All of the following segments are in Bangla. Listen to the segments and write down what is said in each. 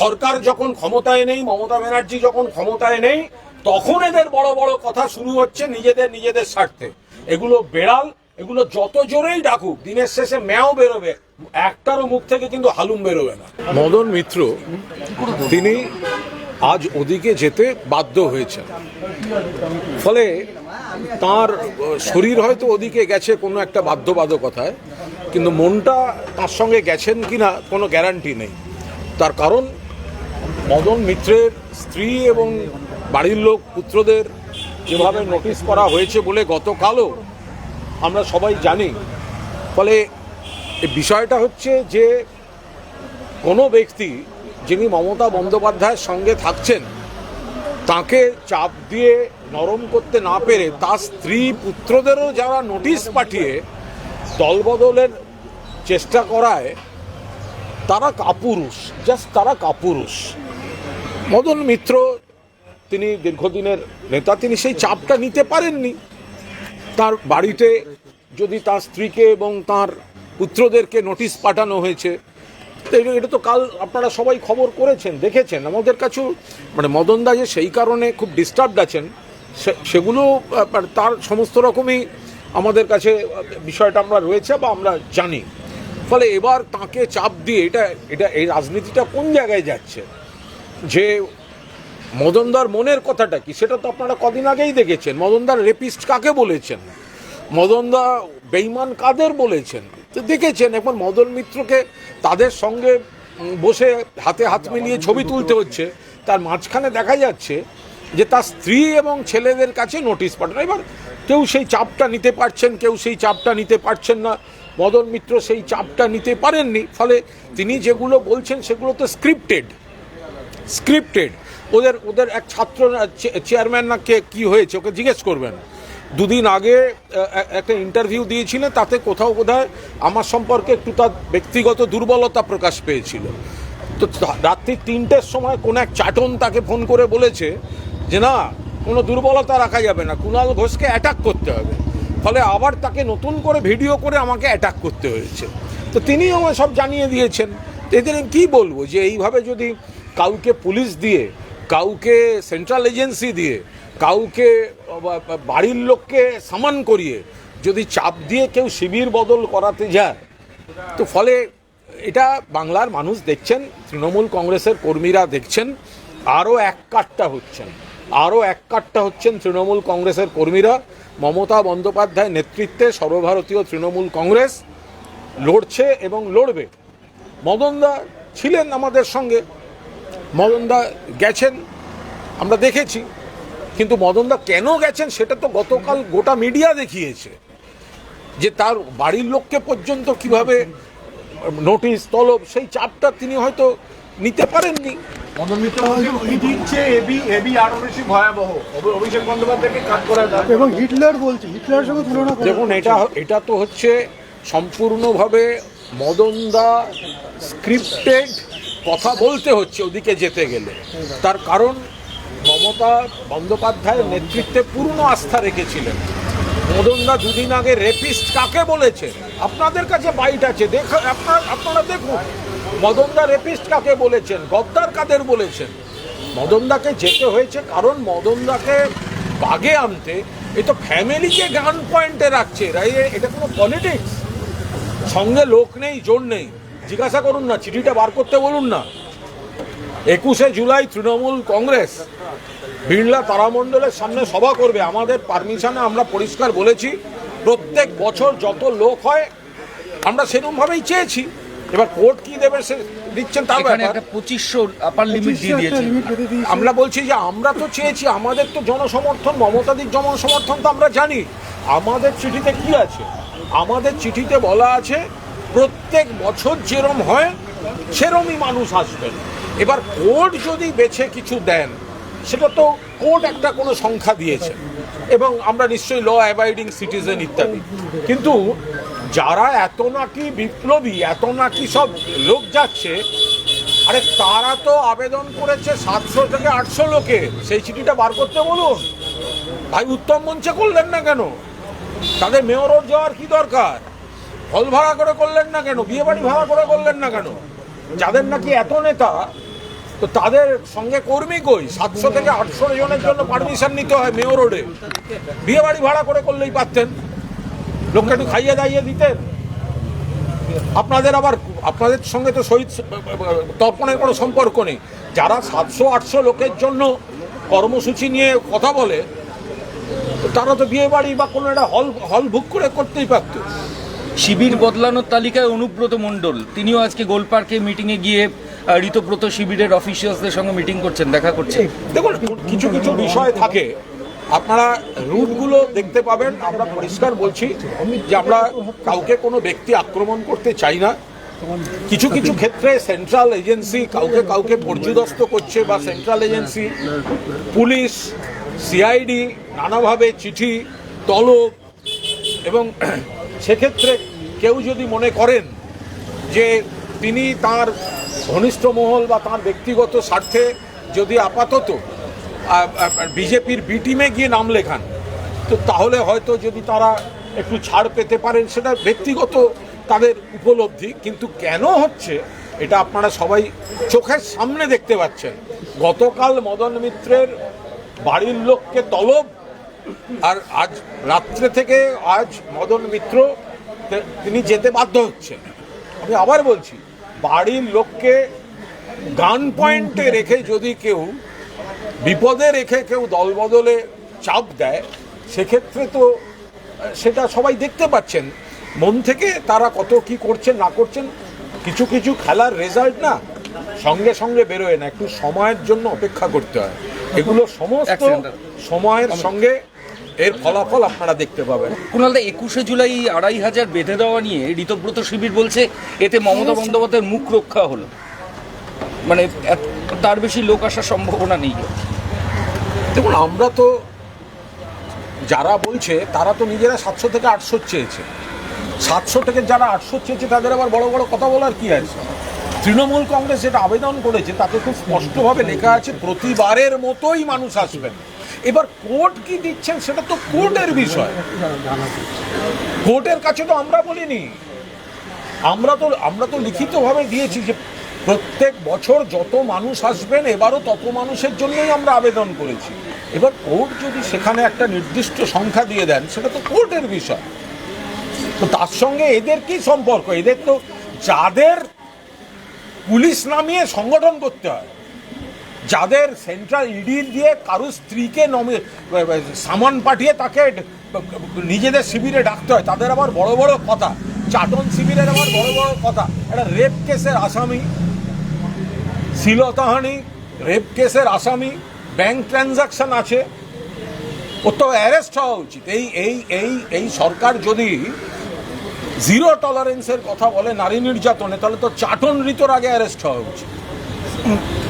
সরকার যখন ক্ষমতায় নেই, মমতা ব্যানার্জি যখন ক্ষমতায় নেই, তখন এদের বড় বড় কথা শুরু হচ্ছে নিজেদের স্বার্থে। এগুলো বেড়াল, এগুলো যত জোরেই ডাকুক, দিনের শেষে ম্যাও বেরোবে, একটারও মুখ থেকে কিন্তু হালুম বেরোবে না। মদন মিত্র তিনি আজ ওদিকে যেতে বাধ্য হয়েছেন, ফলে তার শরীর হয়তো ওদিকে গেছে কোনো একটা বাধ্যবাধকতায়, কিন্তু মনটা তার সঙ্গে গেছেন কিনা কোনো গ্যারান্টি নেই। তার কারণ মদন মিত্রের স্ত্রী এবং বাড়ির লোক পুত্রদের যেভাবে নোটিশ করা হয়েছে বলে গতকালও আমরা সবাই জানি। ফলে এই বিষয়টা হচ্ছে যে কোনো ব্যক্তি যিনি মমতা বন্দ্যোপাধ্যায়ের সঙ্গে থাকছেন, তাকে চাপ দিয়ে নরম করতে না পেরে তার স্ত্রী পুত্রদেরও যারা নোটিশ পাঠিয়ে দলবদলের চেষ্টা করায়, তারা কাপুরুষ, জাস্ট তারা কাপুরুষ। মদন মিত্র তিনি দীর্ঘদিনের নেতা, তিনি সেই চাপটা নিতে পারেননি। তার বাড়িতে যদি তার স্ত্রীকে এবং তার পুত্রদেরকে নোটিশ পাঠানো হয়েছে, এটা তো কাল আপনারা সবাই খবর করেছেন, দেখেছেন। আমাদের কাছেও মানে মদনদা যে সেই কারণে খুব ডিস্টার্বড আছেন, সেগুলো তার সমস্ত রকমই আমাদের কাছে বিষয়টা আমরা রয়েছে বা আমরা জানি। ফলে এবার তাকে চাপ দিয়ে এটা এই রাজনীতিটা কোন জায়গায় যাচ্ছে, যে মদনদার মনের কথাটা কি সেটা তো আপনারা কদিন আগেই দেখেছেন। মদনদার রেপিস্ট কাকে বলেছেন, মদনদা বেঈমান কাদের বলেছেন তো দেখেছেন। এখন মদন মিত্রকে তাদের সঙ্গে বসে হাতে হাত মিলিয়ে ছবি তুলতে হচ্ছে, তার মাঝখানে দেখা যাচ্ছে যে তার স্ত্রী এবং ছেলেদের কাছে নোটিশ পাঠানো। এবার কেউ সেই চাপটা নিতে পারছেন, কেউ সেই চাপটা নিতে পারছেন না। মদন মিত্র সেই চাপটা নিতে পারেননি, ফলে তিনি যেগুলো বলছেন সেগুলো তো স্ক্রিপ্টেড। ওদের এক ছাত্র চেয়ারম্যান না কে কি হয়েছে ওকে জিজ্ঞেস করবেন। দুদিন আগে একটা ইন্টারভিউ দিয়েছিলেন, তাতে কোথাও বোধহয় আমার সম্পর্কে একটু তার ব্যক্তিগত দুর্বলতা প্রকাশ পেয়েছিল। তো রাত্রি 3টের সময় কোন এক চাটন তাকে ফোন করে বলেছে যে না, কোনো দুর্বলতা রাখা যাবে না, কুণাল ঘোষকে অ্যাটাক করতে হবে। ফলে আবার তাকে নতুন করে ভিডিও করে আমাকে অ্যাটাক করতে হয়েছে। তো তিনি আমায় সব জানিয়ে দিয়েছেন। এদের কি বলবো, যে এইভাবে যদি কাউকে পুলিশ দিয়ে, কাউকে সেন্ট্রাল এজেন্সি দিয়ে, কাউকে বাড়ির লোককে সামান করিয়ে যদি চাপ দিয়ে কেউ শিবির বদল করাতে যায়, তো ফলে এটা বাংলার মানুষ দেখছেন, তৃণমূল কংগ্রেসের কর্মীরা দেখছেন, আরও এক কাট্টা হচ্ছেন তৃণমূল কংগ্রেসের কর্মীরা। মমতা বন্দ্যোপাধ্যায় নেতৃত্বে সর্বভারতীয় তৃণমূল কংগ্রেস লড়ছে এবং লড়বে। মদনদা ছিলেন আমাদের সঙ্গে, মদনদা গেছেন, আমরা দেখেছি। কিন্তু মদনদা কেন গেছেন সেটা তো গতকাল গোটা মিডিয়া দেখিয়েছে, যে তার বাড়ির লোককে পর্যন্ত কিভাবে নোটিশ তলব, সেই চাপটা তিনি হয়তো নিতে পারেননি। মদন মিত্র দিচ্ছে এবি আরো বেশি ভয়াবহ, অভিষেক বন্দ্যোপাধ্যায়কে কাজ করা যায় এবং হিটলার বলছে, হিটলারের সঙ্গে তুলনা করে। দেখুন, এটা তো হচ্ছে সম্পূর্ণভাবে মদনদা স্ক্রিপ্টেড কথা বলতে হচ্ছে ওদিকে যেতে গেলে। তার কারণ মমতা বন্দ্যোপাধ্যায়ের নেতৃত্বে পূর্ণ আস্থা রেখেছিলেন। মদনদা দুদিন আগে রেপিস্ট কাকে বলেছেন, আপনাদের কাছে বাইট আছে, আপনারা দেখুন মদনদা রেপিস্ট কাকে বলেছেন, গদ্দার কাদের বলেছেন। মদনদাকে যেতে হয়েছে কারণ মদনদাকে বাগে আনতে এই তো ফ্যামিলিকে গান পয়েন্টে রাখছে। এটা কোনো পলিটিক্স, সঙ্গে লোক নেই, জোর নেই। জিজ্ঞাসা করুন না, চিঠিটা বার করতে বলুন না। 21শে জুলাই তৃণমূল কংগ্রেস বিড়লা তারামণ্ডলের সামনে সভা করবে। আমাদের পারমিশনে আমরা পরিষ্কার বলেছি, প্রত্যেক বছর যত লোক হয় আমরা সেরকমভাবেই চেয়েছি। এবার কোর্ট কি দেবে সে দিচ্ছেন তার ব্যাপার। 2500 আপার লিমিট দিয়ে দিয়েছে। আমরা বলছি যে আমরা তো চেয়েছি, আমাদের তো জনসমর্থন, মমতাদির জনসমর্থন তো আমরা জানি। আমাদের চিঠিতে কি আছে, আমাদের চিঠিতে বলা আছে প্রত্যেক বছর যেরম হয় সেরমই মানুষ আসবেন। এবার কোর্ট যদি বেছে কিছু দেন, সেটা তো কোর্ট একটা কোনো সংখ্যা দিয়েছে, এবং আমরা নিশ্চয়ই ল অ্যাবাইডিং সিটিজেন ইত্যাদি। কিন্তু যারা এত নাকি বিপ্লবী, এত নাকি সব লোক যাচ্ছে, আরে তারা তো আবেদন করেছে 700 থেকে 800 লোকে। সেই চিঠিটা বার করতে বলুন ভাই। উত্তম মঞ্চে করলেন না কেন? তাদের মেয়র রোড যাওয়ার কি দরকার? হল ভাড়া করে করলেন না কেন? বিয়ে বাড়ি ভাড়া করে করলেন না কেন? যাদের নাকি এত নেতা, তো তাদের সঙ্গে কর্মী কই? 700 থেকে 800 জনের জন্য পারমিশন নিতে হয় মেয়র রোডে। বিয়ে বাড়ি ভাড়া করে করলেই পারতেন, লোককে একটু খাইয়ে দাইয়ে দিতেন। আপনাদের সঙ্গে তো শহীদ তর্পণের কোনো সম্পর্ক নেই। যারা 700-800 লোকের জন্য কর্মসূচি নিয়ে কথা বলে, তারা তো বিয়ে বাড়ি বা কোনো একটা হল বুক করে করতেই পারত। শিবির বদলানোর তালিকায় অনুব্রত মণ্ডল, তিনিও আজকে গোলপার্কে মিটিংয়ে গিয়ে ঋতব্রত শিবিরের অফিসিয়ালসদের সঙ্গে মিটিং করছেন, দেখা করছেন। দেখুন, কিছু কিছু বিষয় থাকে, আপনারা রুটগুলো দেখতে পাবেন। আমরা পরিষ্কার বলছি যে আমরা কাউকে কোনো ব্যক্তি আক্রমণ করতে চাই না। কিছু কিছু ক্ষেত্রে সেন্ট্রাল এজেন্সি কাউকে পর্যুদস্ত করছে, বা সেন্ট্রাল এজেন্সি, পুলিশ, সিআইডি নানাভাবে চিঠি, তলব, এবং সেক্ষেত্রে কেউ যদি মনে করেন যে তিনি তার ঘনিষ্ঠ মহল বা তার ব্যক্তিগত স্বার্থে যদি আপাতত বিজেপির বি টিমে গিয়ে নাম লেখান, তো তাহলে হয়তো যদি তারা একটু ছাড় পেতে পারেন, সেটা ব্যক্তিগত তাদের উপলব্ধি। কিন্তু কেন হচ্ছে এটা আপনারা সবাই চোখের সামনে দেখতে পাচ্ছেন। গতকাল মদন মিত্রের বাড়ির লোককে তলব, আর আজ রাত্রে থেকে আজ মদন মিত্র তিনি যেতে বাধ্য হচ্ছেন। আমি আবার বলছি, বাড়ির লোককে গান পয়েন্টে রেখে যদি কেউ বিপদে রেখে কেউ দলবদলে চাপ দেয়, সেক্ষেত্রে তো সেটা সবাই দেখতে পাচ্ছেন মন থেকে তারা কত কি করছেন না করছেন। কিছু কিছু খেলার রেজাল্ট না সঙ্গে সঙ্গে বেরোয় না, একটু সময়ের জন্য অপেক্ষা করতে হয়। এগুলো সমস্ত সময়ের সঙ্গে এর ফলাফল আপনারা দেখতে পাবেন। কুণালদা, 21শে জুলাই 2500 বেঁধে দেওয়া নিয়ে ঋতব্রত শিবির বলছে এতে মমতা বন্দ্যোপাধ্যায়ের মুখ রক্ষা হলো, মানে তার বেশি লোক আসার সম্ভাবনা নেই। দেখুন, আমরা তো যারা বলছে তারা তো নিজেরা 700 থেকে 800 চেয়েছে। 700 থেকে যারা 800 চেয়েছে তাদের আবার বড় বড় কথা বলার কি আছে? তৃণমূল কংগ্রেস যেটা আবেদন করেছে তাতে খুব স্পষ্টভাবে লেখা আছে প্রতিবারের মতোই মানুষ আসবেন। এবার কোর্ট কি দিচ্ছেন সেটা তো কোর্টের বিষয়, কোর্টের কাছে তো আমরা বলিনি। আমরা তো লিখিতভাবে দিয়েছি যে প্রত্যেক বছর যত মানুষ আসবেন এবারও তত মানুষের জন্যই আমরা আবেদন করেছি। এবার কোর্ট যদি সেখানে একটা নির্দিষ্ট সংখ্যা দিয়ে দেন, সেটা তো কোর্টের বিষয়। তো তার সঙ্গে এদের কি সম্পর্ক? এদের তো যাদের পুলিশ নামিয়ে সংগঠন করতে হয়, যাদের সেন্ট্রাল ইডি দিয়ে কারো স্ত্রীকে সামান পাঠিয়ে তাকে নিজেদের শিবিরে ডাকতে হয়, তাদের আবার বড় বড় কথা। চাটন শিবিরের আবার বড় বড় কথা। একটা রেপ কেসের আসামি, শ্লীলতাহানি রেপ কেসের আসামি, ব্যাংক ট্রানজাকশন আছে, ও তো অ্যারেস্ট হওয়া উচিত। এই সরকার যদি জিরো টলারেন্সের কথা বলে নারী নির্যাতনে, তাহলে তো চাটন ঋতুর আগে অ্যারেস্ট হওয়া উচিত।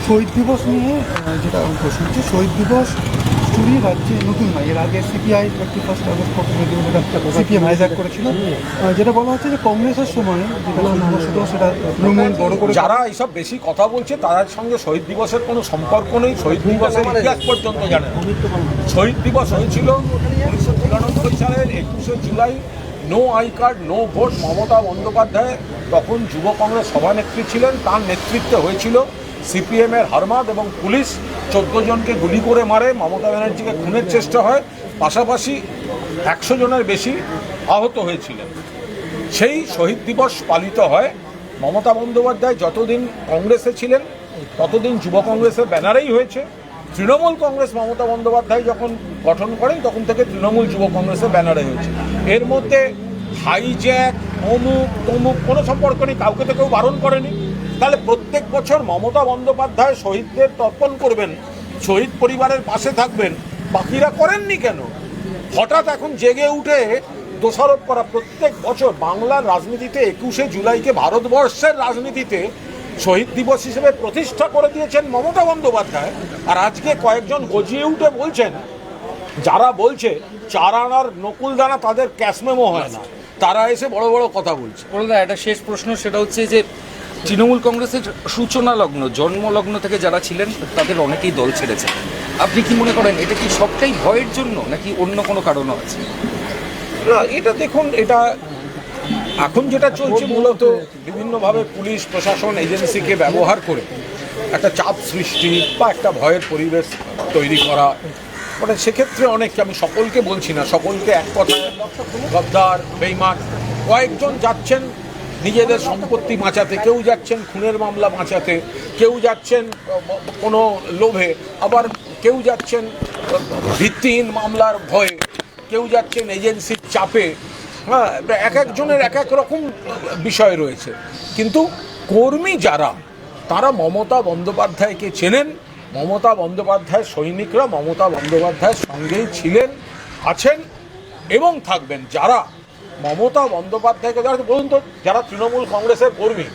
শহীদ দিবস নিয়ে যেটা প্রশ্ন হচ্ছে, শহীদ দিবস চুরি রাজ্যে নতুন নয়। এর আগে সিপিআই 31 আগস্ট সিপিএম হাইজ্যাক করেছিল। যেটা বলা হচ্ছে যে কংগ্রেসের সময় যেটা সেটা তৃণমূল বড় করে। যারা এইসব বেশি কথা বলছে তাদের সঙ্গে শহীদ দিবসের কোনো সম্পর্ক নেই। শহীদ দিবসের ইতিহাস পর্যন্ত জানেন। শহীদ দিবস হয়েছিল 1993 সালের 21শে জুলাই। No I card, no vote. Mamata Bandyopadhyay তখন যুব কংগ্রেস সভানেত্রী ছিলেন, তার নেতৃত্বে হয়েছিল। সিপিএমের হারমাদ এবং পুলিশ 14 জনকে গুলি করে মারে, মমতা ব্যানার্জিকে খুনের চেষ্টা হয়, পাশাপাশি 100 জনের বেশি আহত হয়েছিলেন। সেই শহীদ দিবস পালিত হয়। মমতা বন্দ্যোপাধ্যায় যতদিন কংগ্রেসে ছিলেন ততদিন যুব কংগ্রেসের ব্যানারেই হয়েছে। তৃণমূল কংগ্রেস মমতা বন্দ্যোপাধ্যায় যখন গঠন করেন তখন থেকে তৃণমূল যুব কংগ্রেসের ব্যানারে হয়েছে। এর মধ্যে হাইজ্যাক, অমুক তমুক কোনো সম্পর্ক নেই, কাউকে তো কেউ বারণ করেনি। তাহলে প্রত্যেক বছর মমতা বন্দ্যোপাধ্যায় শহীদদের তর্পণ করবেন, শহীদ পরিবারের পাশে থাকবেন, বাকিরা করেননি কেন? হঠাৎ এখন জেগে উঠে দোষারোপ করা। প্রত্যেক বছর বাংলার রাজনীতিতে 21শে জুলাইকে ভারতবর্ষের রাজনীতিতে শহীদ দিবস হিসেবে প্রতিষ্ঠা করে দিয়েছেন মমতা বন্দ্যোপাধ্যায়। আর আজকে কয়েকজন গজিয়ে উঠে বলছেন, যারা বলছে 4 আনার নকুলদানা তাদের ক্যাশমেমো হয় না, তারা এসে বড় বড় কথা বলছে। একটা শেষ প্রশ্ন, সেটা হচ্ছে যে তৃণমূল কংগ্রেসের সূচনা লগ্ন, জন্মলগ্ন থেকে যারা ছিলেন তাদের অনেকেই দল ছেড়েছে। আপনি কি মনে করেন এটা কি সবটাই ভয়ের জন্য নাকি অন্য কোনো কারণও আছে? এটা দেখুন, এটা এখন যেটা চলছে মূলত বিভিন্নভাবে পুলিশ প্রশাসন এজেন্সিকে ব্যবহার করে একটা চাপ সৃষ্টি বা একটা ভয়ের পরিবেশ তৈরি করা, মানে সেক্ষেত্রে অনেককে, আমি সকলকে বলছি না, সকলকে এক কথায় গদ্দার বেঈমান, কয়েকজন যাচ্ছেন নিজেদের সম্পত্তি বাঁচাতে, কেউ যাচ্ছেন খুনের মামলা বাঁচাতে, কেউ যাচ্ছেন কোনো লোভে, আবার কেউ যাচ্ছেন ভিত্তিহীন মামলার ভয়ে, কেউ যাচ্ছেন এজেন্সির চাপে। হ্যাঁ, এক একজনের এক এক রকম বিষয় রয়েছে, কিন্তু কর্মী যারা, তারা মমতা বন্দ্যোপাধ্যায়কে চেনেন। মমতা বন্দ্যোপাধ্যায়ের সৈনিকরা মমতা বন্দ্যোপাধ্যায়ের সঙ্গেই ছিলেন, আছেন এবং থাকবেন। যারা মমতা বন্দ্যোপাধ্যায়কে, যারা বলুন তো, যারা তৃণমূল কংগ্রেসের কর্মী,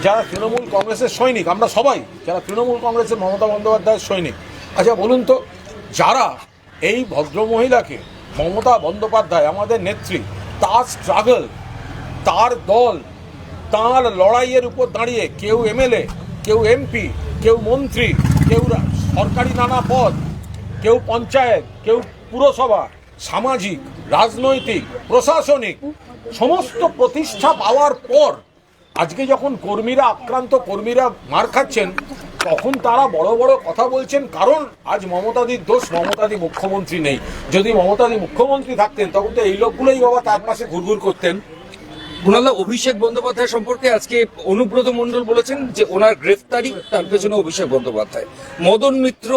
যারা তৃণমূল কংগ্রেসের সৈনিক, আমরা সবাই যারা তৃণমূল কংগ্রেসের মমতা বন্দ্যোপাধ্যায়ের সৈনিক, আচ্ছা বলুন তো, যারা এই ভদ্রমহিলাকে, মমতা বন্দ্যোপাধ্যায় আমাদের নেত্রী, তার স্ট্রাগল, তার দল, তার লড়াইয়ের উপর দাঁড়িয়ে কেউ এমএলএ, কেউ এমপি, কেউ মন্ত্রী, কেউ সরকারি নানা পদ, কেউ পঞ্চায়েত, কেউ পুরসভা, সামাজিক, রাজনৈতিক, প্রশাসনিক সমস্ত প্রতিষ্ঠা পাওয়ার পর আজকে যখন কর্মীরা আক্রান্ত, কর্মীরা মার খাচ্ছেন, তখন তারা বড় বড় কথা বলছেন। কারণ আজ মমতাদির দোষ, মমতাদি মুখ্যমন্ত্রী নেই। যদি মমতাদি মুখ্যমন্ত্রী থাকতেন তখন তো এই লোকগুলোই বাবা তার পাশে ঘুরঘুর করতেন। কুণালদা, অভিষেক বন্দ্যোপাধ্যায় সম্পর্কে আজকে অনুব্রত মণ্ডল বলেছেন যে ওনার গ্রেফতারি, তার পেছনে অভিষেক বন্দ্যোপাধ্যায়। মদন মিত্র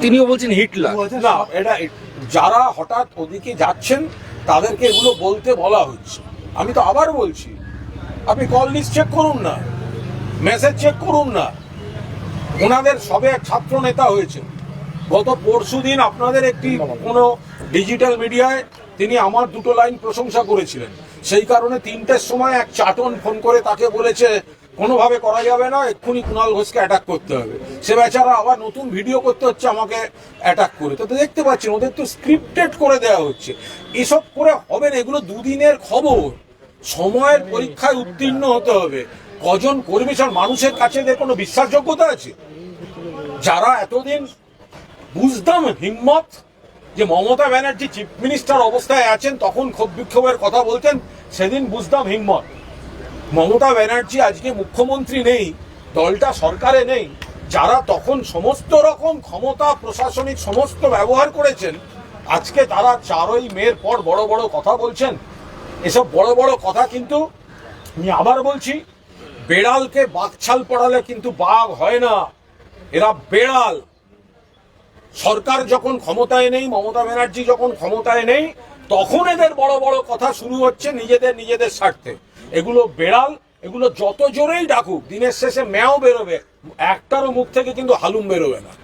তিনিও বলছেন হিটলার। না, এটা যারা হঠাৎ ওদিকে যাচ্ছেন তাদেরকে এগুলো বলতে বলা হচ্ছে। আমি তো আবার বলছি, আপনি কল লিস্ট চেক করুন না, মেসেজ চেক করুন না। ওনাদের সবে এক ছাত্র নেতা হয়েছে। গত পরশুদিন আপনাদের একটি কোনো ডিজিটাল মিডিয়ায় তিনি আমার দুটো লাইন প্রশংসা করেছিলেন। সেই কারণে 3টের সময় এক চাটন ফোন করে তাকে বলেছে কোনোভাবে করা যাবে না, এক্ষুনি কুণাল ঘোষকে অ্যাটাক করতে হবে। সে বেচারা আবার নতুন ভিডিও করতে হচ্ছে আমাকে অ্যাটাক করে। তো দেখতে পাচ্ছেন ওদের তো স্ক্রিপ্টেড করে দেওয়া হচ্ছে। এসব করে হবে না, এগুলো দুদিনের খবর। সময়ের পরীক্ষায় উত্তীর্ণ হতে হবে। কজন কর্মী, মানুষের কাছে এদের কোনো বিশ্বাসযোগ্যতা আছে? যারা এতদিন বুঝতাম হিম্মত, যে মমতা ব্যানার্জি চিফ মিনিস্টার অবস্থায় আছেন, তখন ক্ষোভ বিক্ষোভের কথা বলতেন, সেদিন বুঝতাম হিম্মত। মমতা ব্যানার্জি আজকে মুখ্যমন্ত্রী নেই, দলটা সরকারে নেই, যারা তখন সমস্ত রকম ক্ষমতা, প্রশাসনিক সমস্ত ব্যবহার করেছেন, আজকে তারা 4ই মের পর বড় বড় কথা বলছেন। এসব বড় বড় কথা, কিন্তু আমি আবার বলছি, বেড়ালকে বাঘছাল পড়ালে কিন্তু বাঘ হয় না, এরা বেড়াল। সরকার যখন ক্ষমতায় নেই, মমতা ব্যানার্জি যখন ক্ষমতায় নেই, তখন এদের বড় বড় কথা শুরু হচ্ছে নিজেদের স্বার্থে। এগুলো বেড়াল, এগুলো যত জোরেই ডাকুক, দিনের শেষে ম্যাও বেরোবে, একটারও মুখ থেকে কিন্তু হালুম বেরোবে না।